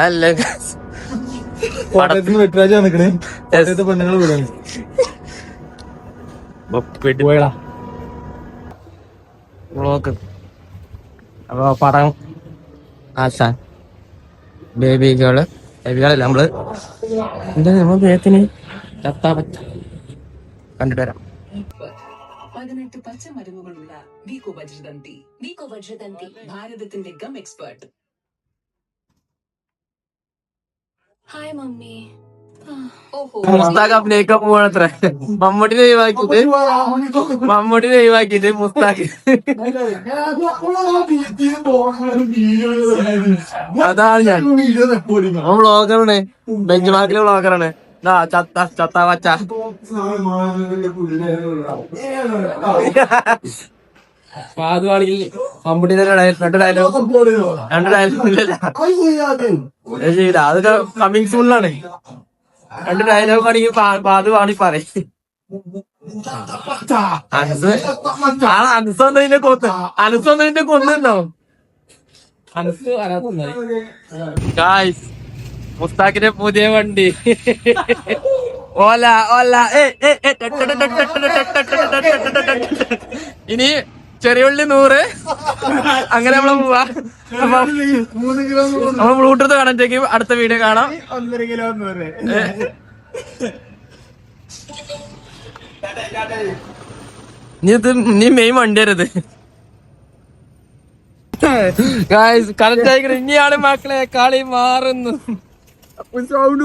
അല്ല പെണ്ണുങ്ങൾ അപ്പൊ പടം ആശാൻ ബേബികള് നമ്മള് എന്താ നമ്മൾ പേത്തിന് ചത്താ പറ്റ കണ്ടിട്ട് വരാം. 18 പച്ചമരുന്നുകളുള്ള വീക്കോ വജ്രദന്തി ഭാരതത്തിന്റെ gum expert. Hi mummy. Mushtaq അഭിനയിക്കാൻ പോവാണത്രേ. മമ്മൂട്ടിനെ ഒഴിവാക്കിട്ട് മുസ്താഖ്. അതാണ് ഞാൻ വ്ളോഗറാണ്, ബെഞ്ച് മാർക്കിലെ വ്ളോഗറാണ്. ചത്താ വച്ച അതുവാണെങ്കിൽ മമ്മൂട്ടിന്റെ രണ്ട് ഡയലോഗ് ഇല്ലല്ല, അതൊക്കെ കമ്മിങ് സൂണിലാണ്. രണ്ട് ഡയലോഗ് ആണെങ്കിൽ അത് വാണി പറയും. അനുസൊന്നതിന്റെ കൊന്നുണ്ടോ? അനുസ് ഗായ്സ്, മുസ്താഖിന്റെ പുതിയ വണ്ടി ഓല. ഇനി ചെറിയുള്ളി 100, അങ്ങനെ നമ്മള് പോവാ. നമ്മൾ ബ്ലൂടൂത്ത് കാണാൻ അടുത്ത വീഡിയോ കാണാം. 1.5 കിലോ നീ മെയിൻ വണ്ടി വരത് കറക്റ്റ് ആയിക്കണ. ഇനിയാണ് മക്കളെ കളി മാറുന്നു. സൗണ്ട്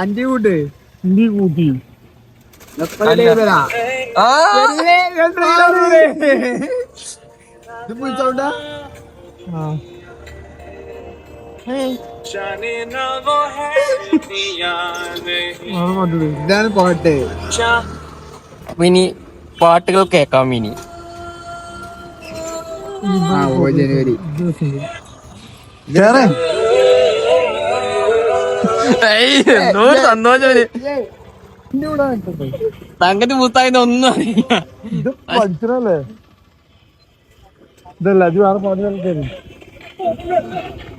5 കൂട്ടി ഇതാണ് പാട്ട്. ഇനി പാട്ടുകൾ കേക്കാം. ഇനി ജനുവരി എന്തോ സന്തോഷം. സംഗതി മുസ്താഖിന് ഒന്നും അറിയില്ല.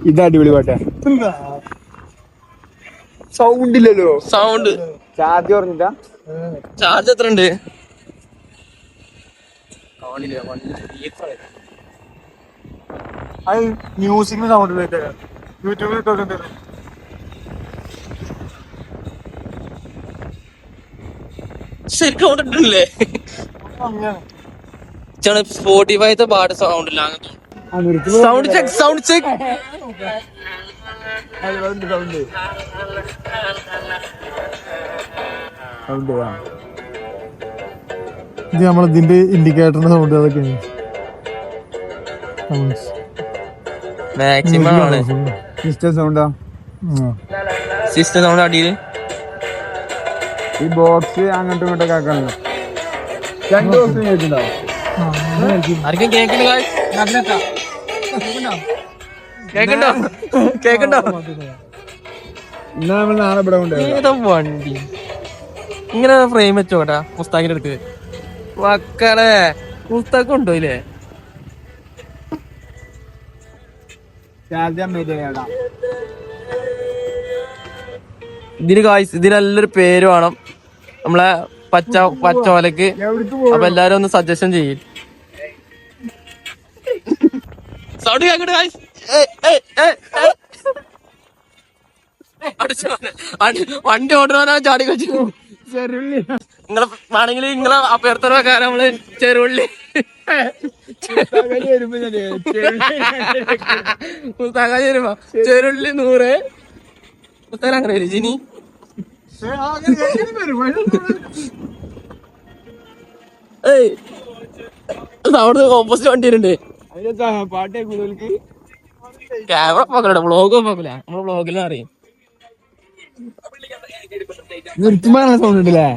ഇത് അടിപൊളി പാട്ടാ. സൗണ്ട് ഇല്ലല്ലോ. സൗണ്ട് ചാർജ് പറഞ്ഞിട്ടാ. ചാർജ് എത്ര ഉണ്ട്? മ്യൂസിക്കിന് സൗണ്ട് യൂട്യൂബിൽ ഇട്ടോക്കണ്ടേ. ശരിക്കല്ലേ സ്പോട്ടിഫൈത്തെ പാട്ട് സൗണ്ട് ഇല്ല. Sound check. ഇത് നമ്മളിതിന്റെ ഇൻഡിക്കേറ്ററിന്റെ സൗണ്ട് അതൊക്കെയാണ്. മാക്സിമം ആണ് സിസ്റ്റം സൗണ്ടാ. സിസ്റ്റം സൗണ്ട് അടിയില് ഈ ബോക്സ് അങ്ങോട്ടും ഇങ്ങോട്ടൊക്കെ ആക്കാണല്ലോ. 2 ബോക്സ് കേൾക്കുന്നുണ്ടോ? ആർക്കും കേക്കണ്ടോ? ഇന്നാ നമ്മൾ നാളെ ഇവിടെ കൊണ്ടുപോയി വണ്ടി ഇങ്ങനെ ഫ്രെയിം വെച്ചോട്ടാ. മുസ്താഖിന്റെ അടുത്ത് മക്കളെ മുസ്താഖ് കൊണ്ടുപോയില്ലേ? ഇതിന് നല്ലൊരു പേര് വേണം, നമ്മളെ പച്ച ഓലക്ക്. അപ്പൊ എല്ലാരും ഒന്ന് സജഷൻ ചെയ്യും. സൗണ്ട് കേക്കട്ടെ ഗായ്സ്. വണ്ടി ഓടുന്നവനാ ചാടി വെച്ചു. നിങ്ങളെ വേണമെങ്കിൽ നിങ്ങളെ അഭ്യർത്ഥനക്കാരം നമ്മള് ചെറുള്ളി ചെറുള്ളി 100 പുസ്തകം അങ്ങനെ വരും. ജിനി അവിടെ ഓപ്പോസിറ്റ് വണ്ടി വരുന്നുണ്ട്. ക്യാമറ പോക്കല, വ്ളോഗ് പോക്കല. നമ്മള് വ്ളോഗിലും അറിയും. നിർത്തുമ്പോഴാണ് സൗണ്ട് ഉണ്ടല്ലേ.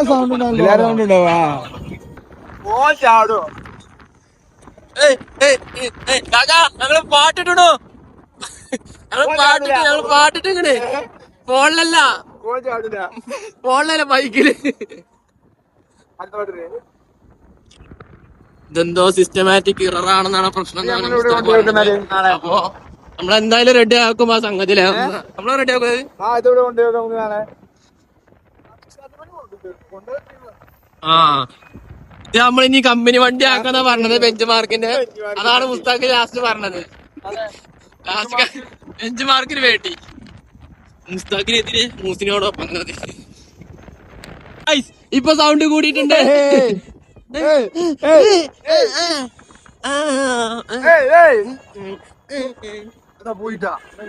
സൗണ്ട് ഉണ്ടാവാ. ഞങ്ങള് പാട്ടിട്ടോ, ഞങ്ങള് പാട്ടിട്ട് ഇങ്ങനെ ഫോണിലല്ല ബൈക്കില്. ഇതെന്തോ സിസ്റ്റമാറ്റിക് ഇറർ ആണെന്നാണ് പ്രശ്നം എന്നാണ് മിസ്റ്റർ പറഞ്ഞത്. അപ്പൊ നമ്മളെന്തായാലും റെഡി ആക്കും ആ സംഗതിയില്. നമ്മള് റെഡി ആക്കുന്നത് ആ ഇത് നമ്മളിനി കമ്പനി വണ്ടി ആക്കാന്നാ പറഞ്ഞത്. ബെഞ്ച് മാർക്കിന്റെ അതാണ് മുസ്താഖ് ലാസ്റ്റ് പറഞ്ഞത്. ലാസ്റ്റ് ബെഞ്ച് മാർക്കിന് വേണ്ടി മുസ്താഖിനെതിരെ മൂസിനോടൊപ്പം. ഇപ്പൊ സൗണ്ട് കൂടിയിട്ടുണ്ട്.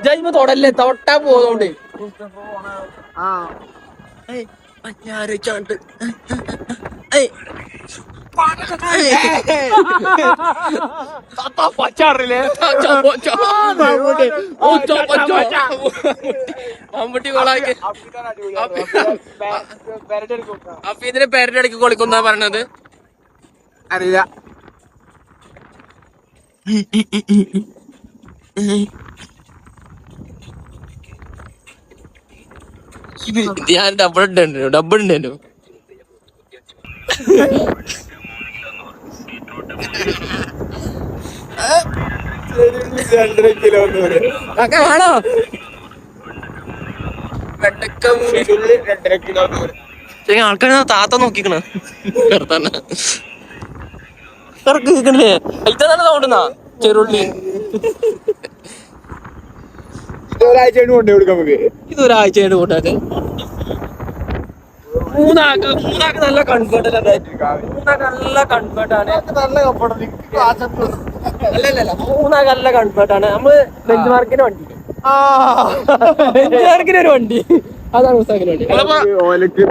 ജൈമ തൊടല്ലേ, തൊട്ടാ പോന്നോണ്ട് മമ്മൂട്ടി കൊളാക്കി അപ്പൊ ഇതിന് പേരടിക്ക് കൊളിക്കുന്ന പറഞ്ഞത് അറിയില്ല. ഞാൻ ഡബിൾ ഉണ്ടല്ലോ. ഒക്കെ വേണോ ആൾക്കാർ താത്ത നോക്കിക്കണേ കേൾക്കണില്ലേ? ഇത് തന്നെ സൗണ്ടെന്നാ ചെറുള്ളി. ഒരാഴ്ച കൊണ്ടേ കൊടുക്കാം നമുക്ക്. ഇതൊരാഴ്ച കൊണ്ട് കൂട്ടാതെ മൂന്നാക്ക് നല്ല കംഫർട്ട് അല്ലേ? മൂന്നാക്ക് നല്ല കംഫർട്ടാണ്. നല്ല കംഫർട്ട്. അല്ലല്ല മൂന്നാക്ക് നല്ല കംഫർട്ടാണ്. നമ്മള് ബെഞ്ച് മാർക്കിന് വണ്ടി, ബെഞ്ച് മാർക്കിന് ഒരു വണ്ടി, അതാണ് മുസ്താഖിന്റെ വണ്ടി.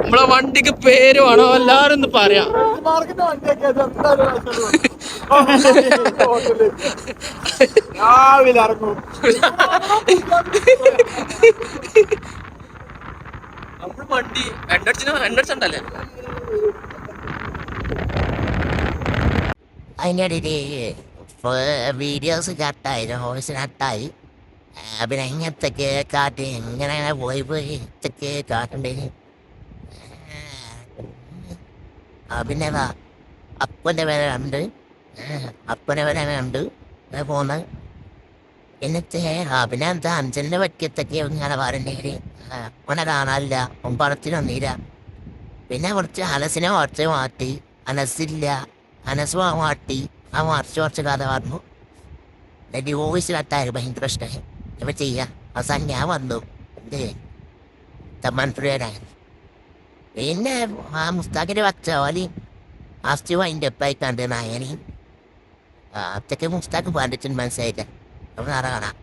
നമ്മളെ വണ്ടിക്ക് പേര് വേണോ എല്ലാരും ഒന്ന് പറയാം. രാവിലെ ഇറങ്ങും. നമ്മള് വണ്ടി എണ്ണടിച്ചല്ലേ? അതിനിടയിൽ വീഡിയോസ് കട്ടായി, വോയിസ് കട്ടായി. പിന്നെ ഇങ്ങനത്തൊക്കെ കാട്ടി ഇങ്ങനെ പോയി ഇതൊക്കെ കാട്ടണ്ടേ. പിന്നെ അപ്പൻ്റെ പേരെ കണ്ട് പോന്ന്. എന്നിട്ട് പിന്നെ എന്താ അഞ്ചലിനെ പറ്റിയത്തൊക്കെ ഇങ്ങനെ പറഞ്ഞേര്. ഓനെ കാണാനില്ല, ഓൻ പണത്തിന് വന്നില്ല. പിന്നെ കുറച്ച് അനസിനെ മാറ്റി, അനസില്ല, അനസ് മാറ്റി. ആ കുറച്ച് കഥ പറഞ്ഞു. ഡിവോഴ്സ് കട്ടായി ഭയങ്കര പ്രശ്നമായി. ഇപ്പൊ ചെയ്യാം. അവസാനം ഞാൻ വന്നു തമ്മാൻപുഴ. പിന്നെ ആ മുസ്താഖിന്റെ വച്ചോലി ലാസ്റ്റ് അതിൻ്റെ എപ്പായി കണ്ട് നായനി അതൊക്കെ മുസ്താഖ് പറഞ്ഞിട്ടുണ്ട്, മനസ്സിലായില്ല. അപ്പൊ നാളെ കാണാം.